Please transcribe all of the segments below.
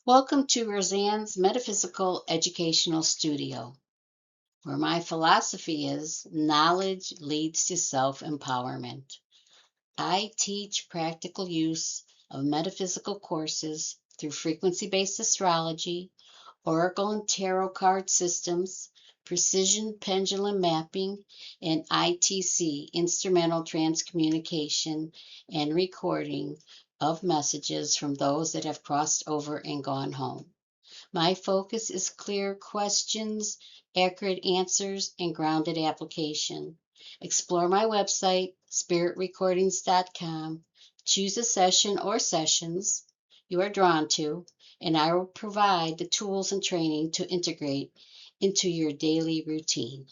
Welcome to Roseanne's Metaphysical Educational Studio, where my philosophy is knowledge leads to self empowerment. I teach practical use of metaphysical courses through frequency based astrology, oracle and tarot card systems, precision pendulum mapping, and ITC, instrumental transcommunication and recording of messages from those that have crossed over and gone home. My focus is clear questions, accurate answers, and grounded application. Explore my website, spiritrecordings.com. Choose a session or sessions you are drawn to, and I will provide the tools and training to integrate into your daily routine.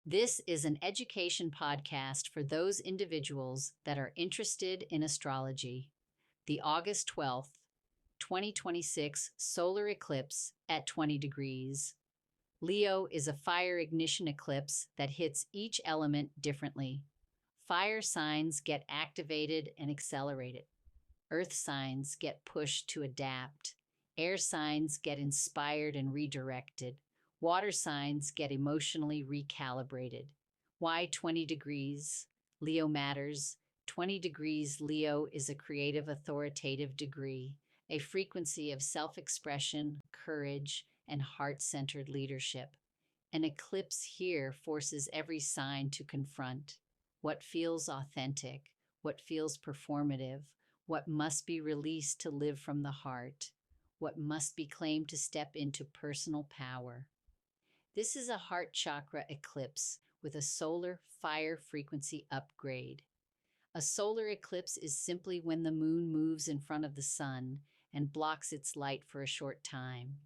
This is an education podcast for those individuals that are interested in astrology. The August 12th, 2026 solar eclipse at 20 degrees. Leo is a fire ignition eclipse that hits each element differently. Fire signs get activated and accelerated. Earth signs get pushed to adapt. Air signs get inspired and redirected. Water signs get emotionally recalibrated. Why 20 degrees? Leo matters. 20 degrees Leo is a creative, authoritative degree, a frequency of self expression, courage, and heart centered leadership. An eclipse here forces every sign to confront what feels authentic, what feels performative, what must be released to live from the heart, what must be claimed to step into personal power. This is a heart chakra eclipse with a solar fire frequency upgrade. A solar eclipse is simply when the moon moves in front of the sun and blocks its light for a short time.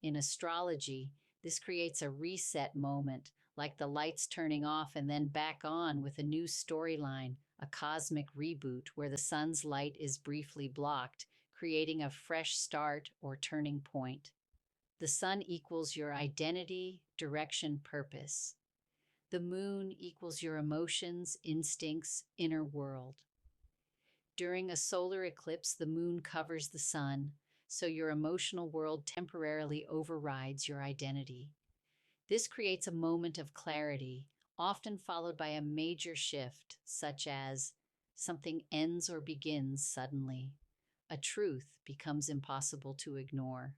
In astrology, this creates a reset moment, like the lights turning off and then back on with a new storyline, a cosmic reboot where the sun's light is briefly blocked, creating a fresh start or turning point. The sun equals your identity, direction, purpose. The moon equals your emotions, instincts, inner world. During a solar eclipse, the moon covers the sun, so your emotional world temporarily overrides your identity. This creates a moment of clarity, often followed by a major shift, such as something ends or begins suddenly. A truth becomes impossible to ignore.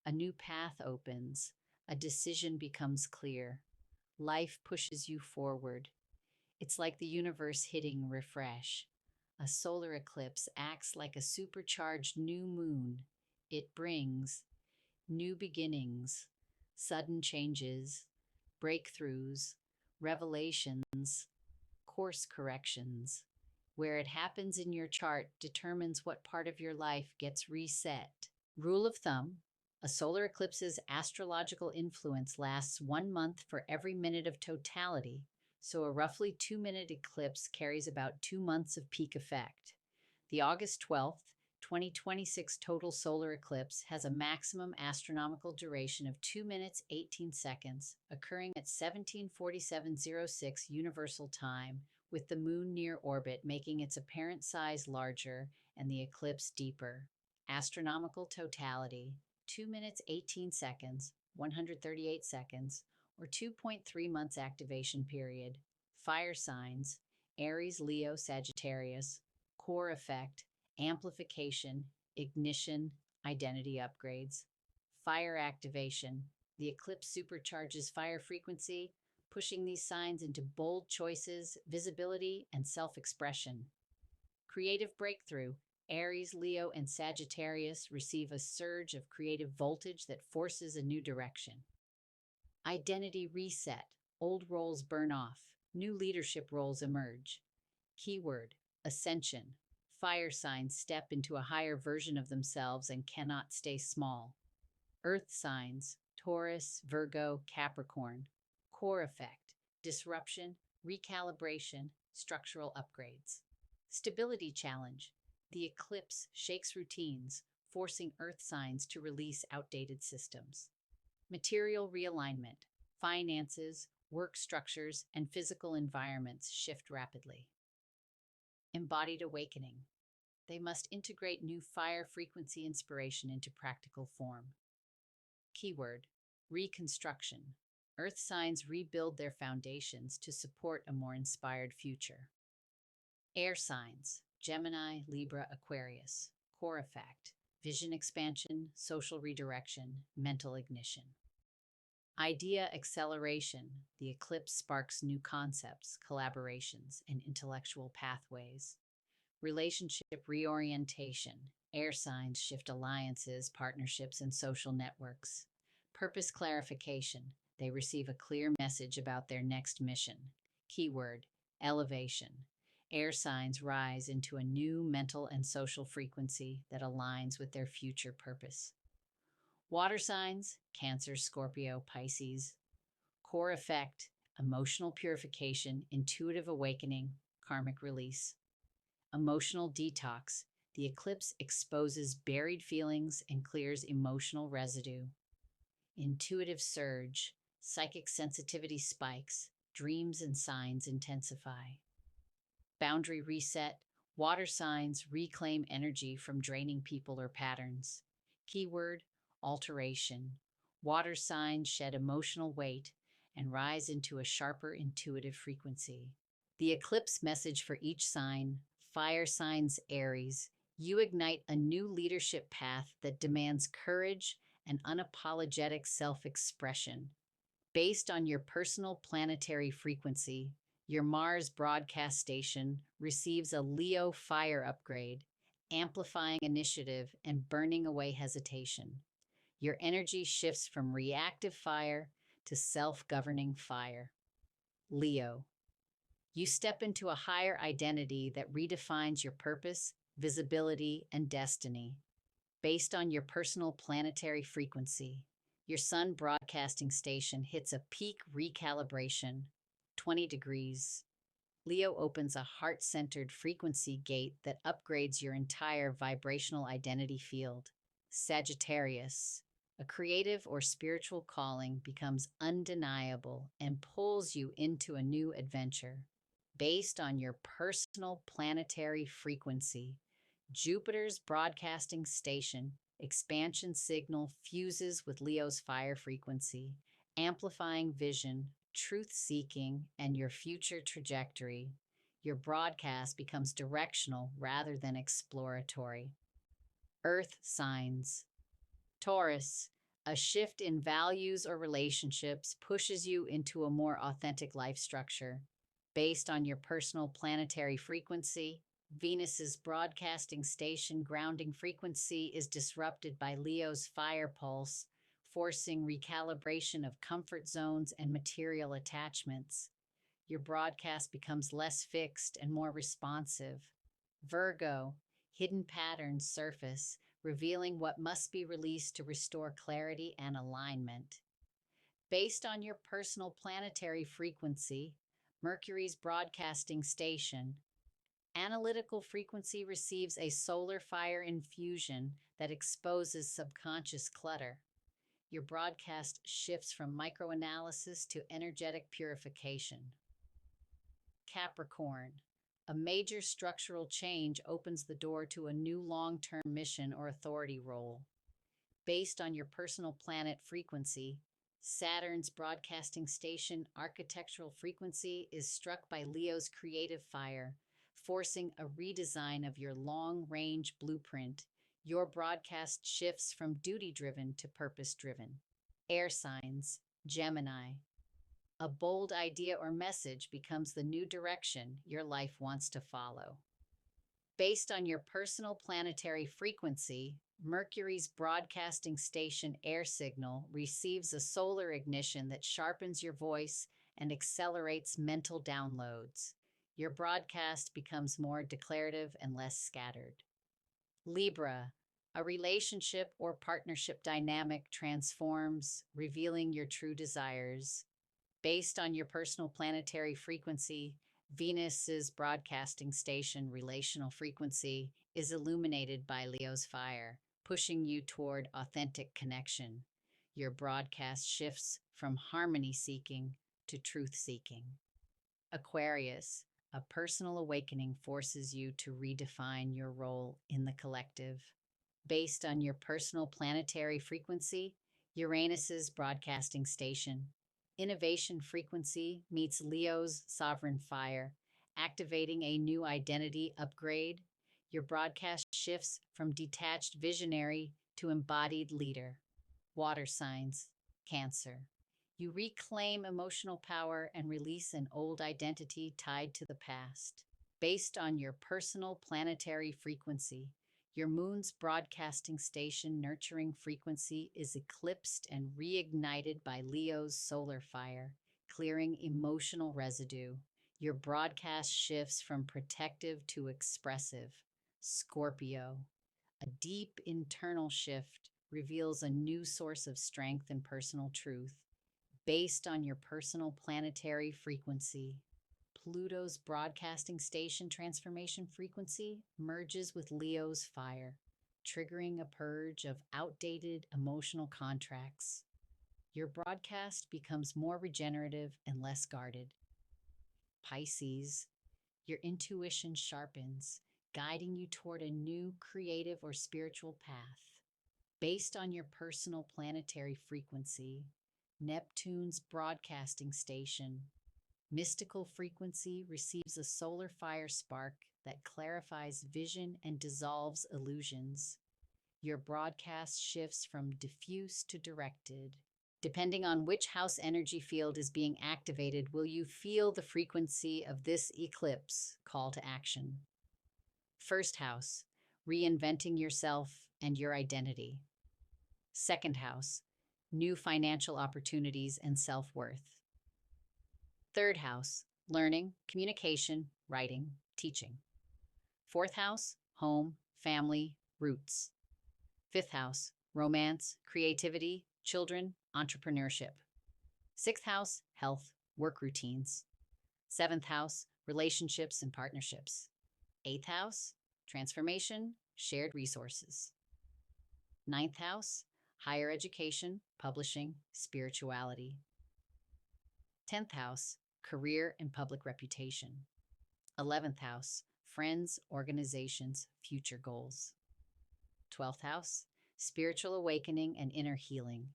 A new path opens. A decision becomes clear. Life pushes you forward. It's like the universe hitting refresh. A solar eclipse acts like a supercharged new moon. It brings new beginnings, sudden changes, breakthroughs, revelations, course corrections. Where it happens in your chart determines what part of your life gets reset. Rule of thumb: a solar eclipse's astrological influence lasts 1 month for every minute of totality, so a roughly 2 minute eclipse carries about 2 months of peak effect. The August 12th, 2026 total solar eclipse has a maximum astronomical duration of 2 minutes 18 seconds, occurring at 17:47:06 Universal Time, with the moon near orbit making its apparent size larger and the eclipse deeper. Astronomical totality: 2 minutes 18 seconds, 138 seconds, or 2.3 months activation period. Fire signs: Aries, Leo, Sagittarius. Core effect: amplification, ignition, identity upgrades. Fire activation: the eclipse supercharges fire frequency, pushing these signs into bold choices, visibility, and self expression. Creative breakthrough: Aries, Leo, and Sagittarius receive a surge of creative voltage that forces a new direction. Identity reset: old roles burn off, new leadership roles emerge. Keyword: ascension. Fire signs step into a higher version of themselves and cannot stay small. Earth signs: Taurus, Virgo, Capricorn. Core effect: disruption, recalibration, structural upgrades. Stability challenge: the eclipse shakes routines, forcing earth signs to release outdated systems. Material realignment: finances, work structures, and physical environments shift rapidly. Embodied awakening: They must integrate new fire frequency inspiration into practical form. Keyword: reconstruction. Earth signs rebuild their foundations to support a more inspired future. Air signs: Gemini, Libra, Aquarius. Core effect: vision expansion, social redirection, mental ignition. Idea acceleration: the eclipse sparks new concepts, collaborations, and intellectual pathways. Relationship reorientation: air signs shift alliances, partnerships, and social networks. Purpose clarification: they receive a clear message about their next mission. Keyword: elevation. Air signs rise into a new mental and social frequency that aligns with their future purpose. Water signs: Cancer, Scorpio, Pisces. Core effect: emotional purification, intuitive awakening, karmic release. Emotional detox: the eclipse exposes buried feelings and clears emotional residue. Intuitive surge: psychic sensitivity spikes, dreams and signs intensify. Boundary reset: water signs reclaim energy from draining people or patterns. Keyword: alteration. Water signs shed emotional weight and rise into a sharper intuitive frequency. The eclipse message for each sign: fire signs Aries, you ignite a new leadership path that demands courage and unapologetic self expression. Based on your personal planetary frequency, your Mars broadcast station receives a Leo fire upgrade, amplifying initiative and burning away hesitation. Your energy shifts from reactive fire to self governing fire. Leo, you step into a higher identity that redefines your purpose, visibility, and destiny. Based on your personal planetary frequency, your sun broadcasting station hits a peak recalibration, 20 degrees. Leo opens a heart centered frequency gate that upgrades your entire vibrational identity field. Sagittarius, a creative or spiritual calling becomes undeniable and pulls you into a new adventure. Based on your personal planetary frequency, Jupiter's broadcasting station expansion signal fuses with Leo's fire frequency, amplifying vision, truth seeking, and your future trajectory. Your broadcast becomes directional rather than exploratory. Earth signs: Taurus, a shift in values or relationships pushes you into a more authentic life structure. Based on your personal planetary frequency, Venus's broadcasting station grounding frequency is disrupted by Leo's fire pulse, forcing recalibration of comfort zones and material attachments. Your broadcast becomes less fixed and more responsive. Virgo, hidden patterns surface, revealing what must be released to restore clarity and alignment. Based on your personal planetary frequency, Mercury's broadcasting station, analytical frequency receives a solar fire infusion that exposes subconscious clutter. Your broadcast shifts from microanalysis to energetic purification. Capricorn, a major structural change opens the door to a new long term mission or authority role. Based on your personal planet frequency, Saturn's broadcasting station architectural frequency is struck by Leo's creative fire, forcing a redesign of your long range blueprint. Your broadcast shifts from duty driven to purpose driven. Air signs: Gemini, a bold idea or message becomes the new direction your life wants to follow. Based on your personal planetary frequency, Mercury's broadcasting station air signal receives a solar ignition that sharpens your voice and accelerates mental downloads. Your broadcast becomes more declarative and less scattered. Libra, a relationship or partnership dynamic transforms, revealing your true desires. Based on your personal planetary frequency, Venus's broadcasting station relational frequency is illuminated by Leo's fire, pushing you toward authentic connection. Your broadcast shifts from harmony seeking to truth seeking. Aquarius, A personal awakening forces you to redefine your role in the collective. Based on your personal planetary frequency, Uranus's broadcasting station, innovation frequency meets Leo's sovereign fire, activating a new identity upgrade. Your broadcast shifts from detached visionary to embodied leader. Water signs, Cancer. You reclaim emotional power and release an old identity tied to the past. Based on your personal planetary frequency, your moon's broadcasting station nurturing frequency is eclipsed and reignited by Leo's solar fire, clearing emotional residue. Your broadcast shifts from protective to expressive. Scorpio. A deep internal shift reveals a new source of strength and personal truth. Based on your personal planetary frequency, Pluto's broadcasting station transformation frequency merges with Leo's fire, triggering a purge of outdated emotional contracts. Your broadcast becomes more regenerative and less guarded. Pisces, your intuition sharpens, guiding you toward a new creative or spiritual path. Based on your personal planetary frequency, Neptune's broadcasting station, mystical frequency receives a solar fire spark that clarifies vision and dissolves illusions. Your broadcast shifts from diffuse to directed. Depending on which house energy field is being activated, will you feel the frequency of this eclipse call to action? First house, reinventing yourself and your identity. Second house, new financial opportunities and self worth. Third house, learning, communication, writing, teaching. Fourth house, home, family, roots. Fifth house, romance, creativity, children, entrepreneurship. Sixth house, health, work routines. Seventh house, relationships and partnerships. Eighth house, transformation, shared resources. Ninth house, higher education, publishing, spirituality. 10th house, career and public reputation. 11th house, friends, organizations, future goals. 12th house, spiritual awakening and inner healing.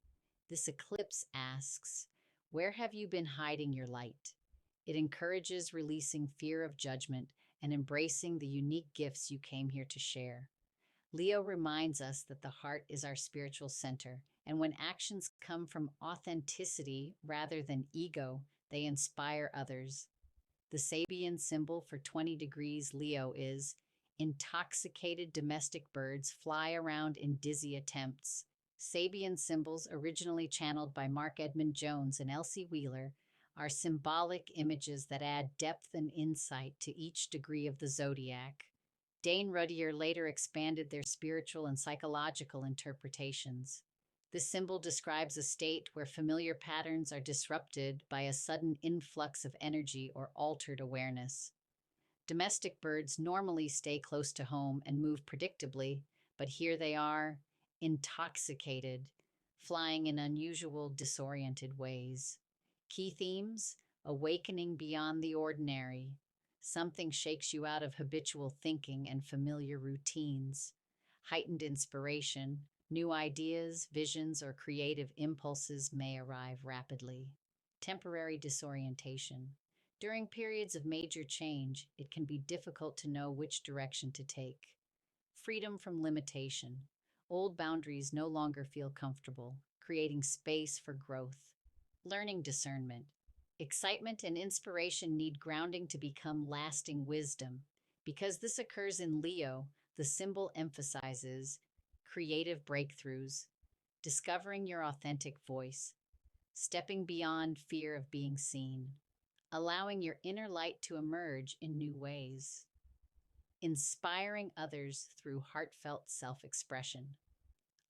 This eclipse asks, where have you been hiding your light? It encourages releasing fear of judgment and embracing the unique gifts you came here to share. Leo reminds us that the heart is our spiritual center, and when actions come from authenticity rather than ego, they inspire others. The Sabian symbol for 20 degrees Leo is intoxicated domestic birds fly around in dizzy attempts. Sabian symbols, originally channeled by Mark Edmund Jones and Elsie Wheeler, are symbolic images that add depth and insight to each degree of the zodiac. Dane Ruddier later expanded their spiritual and psychological interpretations. This symbol describes a state where familiar patterns are disrupted by a sudden influx of energy or altered awareness. Domestic birds normally stay close to home and move predictably, but here they are, intoxicated, flying in unusual, disoriented ways. Key themes: awakening beyond the ordinary. Something shakes you out of habitual thinking and familiar routines. Heightened inspiration. New ideas, visions, or creative impulses may arrive rapidly. Temporary disorientation. During periods of major change, it can be difficult to know which direction to take. Freedom from limitation. Old boundaries no longer feel comfortable, creating space for growth. Learning discernment. Excitement and inspiration need grounding to become lasting wisdom. Because this occurs in Leo, the symbol emphasizes creative breakthroughs, discovering your authentic voice, stepping beyond fear of being seen, allowing your inner light to emerge in new ways, inspiring others through heartfelt self-expression.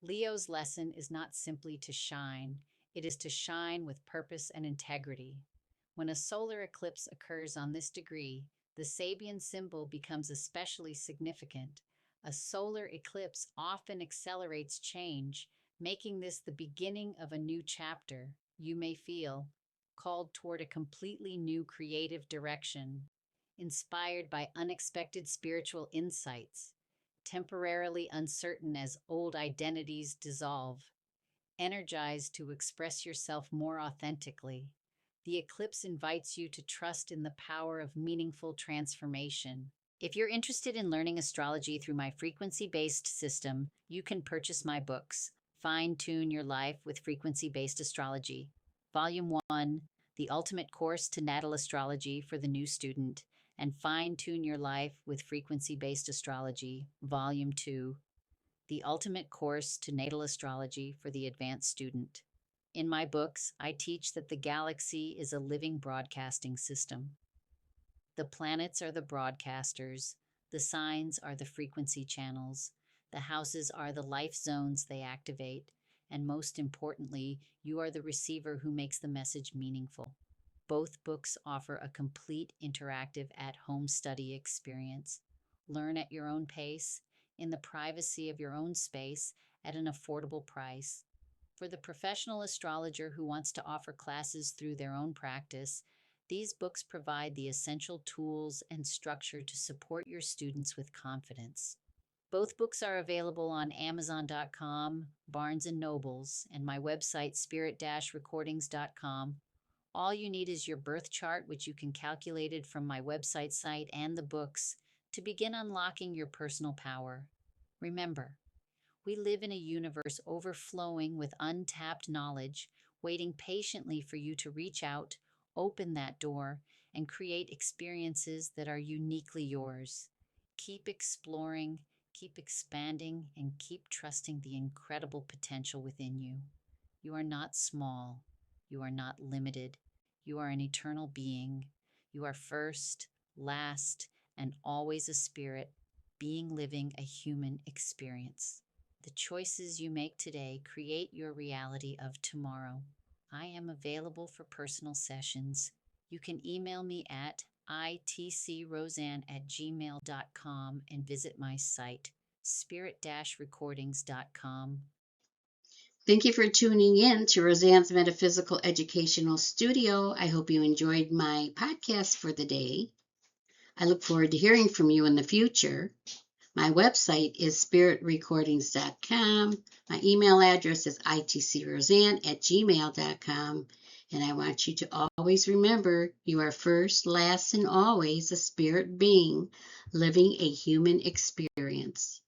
Leo's lesson is not simply to shine, it is to shine with purpose and integrity. When a solar eclipse occurs on this degree, the Sabian symbol becomes especially significant. A solar eclipse often accelerates change, making this the beginning of a new chapter. You may feel called toward a completely new creative direction. inspired by unexpected spiritual insights, temporarily uncertain as old identities dissolve, energized to express yourself more authentically. The eclipse invites you to trust in the power of meaningful transformation. If you're interested in learning astrology through my frequency based system, you can purchase my books, Fine Tune Your Life with Frequency Based Astrology, Volume 1, The Ultimate Course to Natal Astrology for the New Student, and Fine Tune Your Life with Frequency Based Astrology, Volume 2, The Ultimate Course to Natal Astrology for the Advanced Student. In my books, I teach that the galaxy is a living broadcasting system. The planets are the broadcasters, the signs are the frequency channels, the houses are the life zones they activate, and most importantly, you are the receiver who makes the message meaningful. Both books offer a complete interactive at home study experience. Learn at your own pace, in the privacy of your own space, at an affordable price. For the professional astrologer who wants to offer classes through their own practice, these books provide the essential tools and structure to support your students with confidence. Both books are available on Amazon.com, Barnes & Nobles, and my website, spirit-recordings.com. All you need is your birth chart, which you can calculate it from my website site, and the books to begin unlocking your personal power. Remember, we live in a universe overflowing with untapped knowledge, waiting patiently for you to reach out, open that door, and create experiences that are uniquely yours. Keep exploring, keep expanding, and keep trusting the incredible potential within you. You are not small. You are not limited. You are an eternal being. You are first, last, and always a spirit, being living a human experience. The choices you make today create your reality of tomorrow. I am available for personal sessions. You can email me at itcroseanne@gmail.com and visit my site, spirit-recordings.com. Thank you for tuning in to Roseanne's Metaphysical Educational Studio. I hope you enjoyed my podcast for the day. I look forward to hearing from you in the future. My website is spiritrecordings.com. My email address is itcroseanne@gmail.com. And I want you to always remember you are first, last, and always a spirit being living a human experience.